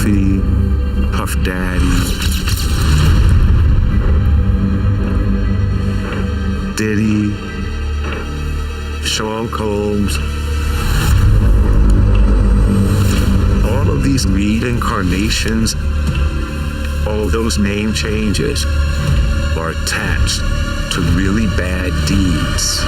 Puffy, Puff Daddy, Diddy, Sean Combs. All of these reincarnations, all of those name changes are attached to really bad deeds.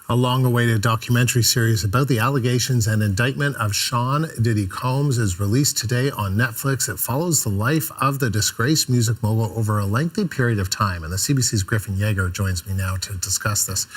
A long-awaited documentary series about the allegations and indictment of Sean Diddy Combs is released today on Netflix. It follows the life of the disgraced music mogul over a lengthy period of time. And the CBC's Griffin Jaeger joins me now to discuss this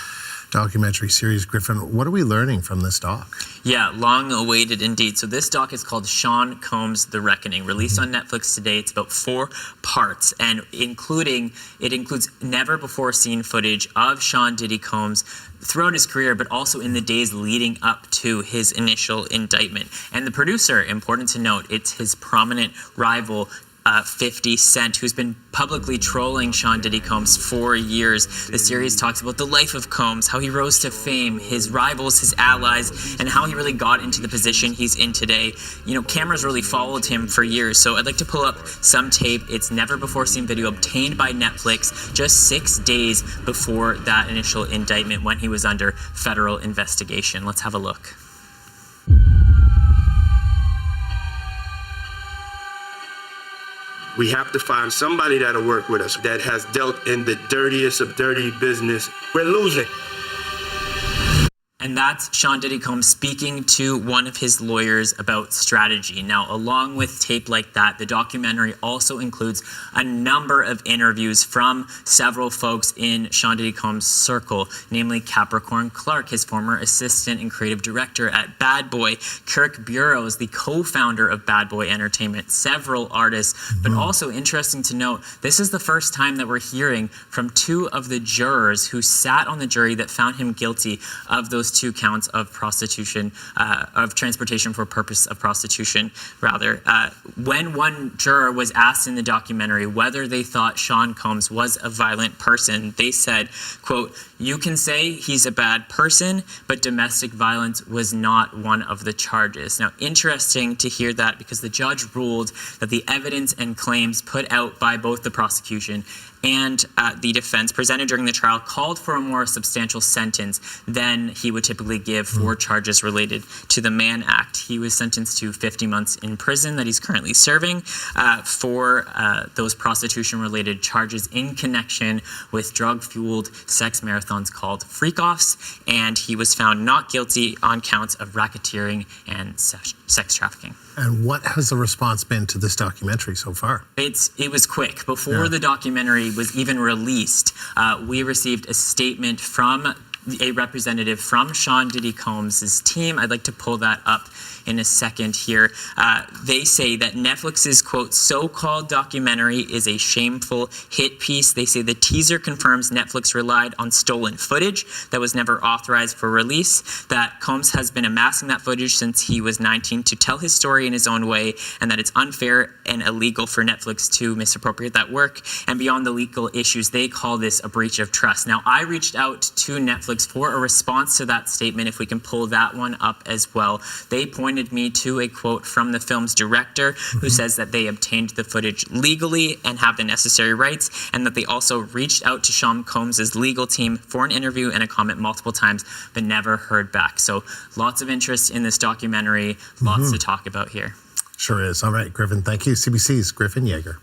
documentary series. Griffin, what are we learning from this doc? Yeah, long awaited indeed. So this doc is called Sean Combs: The Reckoning, released on Netflix today. It's about 4 parts, and it includes never before seen footage of Sean Diddy Combs throughout his career, but also in the days leading up to his initial indictment. And the producer, important to note, it's his prominent rival, 50 Cent, who's been publicly trolling Sean Diddy Combs for years. The series talks about the life of Combs, how he rose to fame, his rivals, his allies, and how he really got into the position he's in today. You know, cameras really followed him for years, so I'd like to pull up some tape. It's never before seen video obtained by Netflix just 6 days before that initial indictment when he was under federal investigation. Let's have a look. We have to find somebody that'll work with us that has dealt in the dirtiest of dirty business. We're losing. And that's Sean Diddy Combs speaking to one of his lawyers about strategy. Now, along with tape like that, the documentary also includes a number of interviews from several folks in Sean Diddy Combs' circle, namely Capricorn Clark, his former assistant and creative director at Bad Boy, Kirk Burrows, the co-founder of Bad Boy Entertainment, several artists, but also interesting to note, this is the first time that we're hearing from 2 of the jurors who sat on the jury that found him guilty of those 2 counts of prostitution, of transportation for purpose of prostitution, rather. When one juror was asked in the documentary whether they thought Sean Combs was a violent person, they said, quote, "You can say he's a bad person, but domestic violence was not one of the charges." Now, interesting to hear that because the judge ruled that the evidence and claims put out by both the prosecution and the defense presented during the trial called for a more substantial sentence than he would typically give for charges related to the Mann Act. He was sentenced to 50 months in prison that he's currently serving for those prostitution-related charges in connection with drug-fueled sex marathons called freak-offs, and he was found not guilty on counts of racketeering and sex trafficking. And what has the response been to this documentary so far? It was quick. Before the documentary was even released, we received a statement from a representative from Sean Diddy Combs' team. I'd like to pull that up in a second here. They say that Netflix's, quote, so-called documentary is a shameful hit piece. They say the teaser confirms Netflix relied on stolen footage that was never authorized for release, that Combs has been amassing that footage since he was 19 to tell his story in his own way, and that it's unfair and illegal for Netflix to misappropriate that work. And beyond the legal issues, they call this a breach of trust. Now, I reached out to Netflix for a response to that statement, if we can pull that one up as well. They pointed me to a quote from the film's director who says that they obtained the footage legally and have the necessary rights, and that they also reached out to Sean Combs' legal team for an interview and a comment multiple times, but never heard back. So lots of interest in this documentary, lots to talk about here. Sure is. All right, Griffin, thank you. CBC's Griffin Jaeger.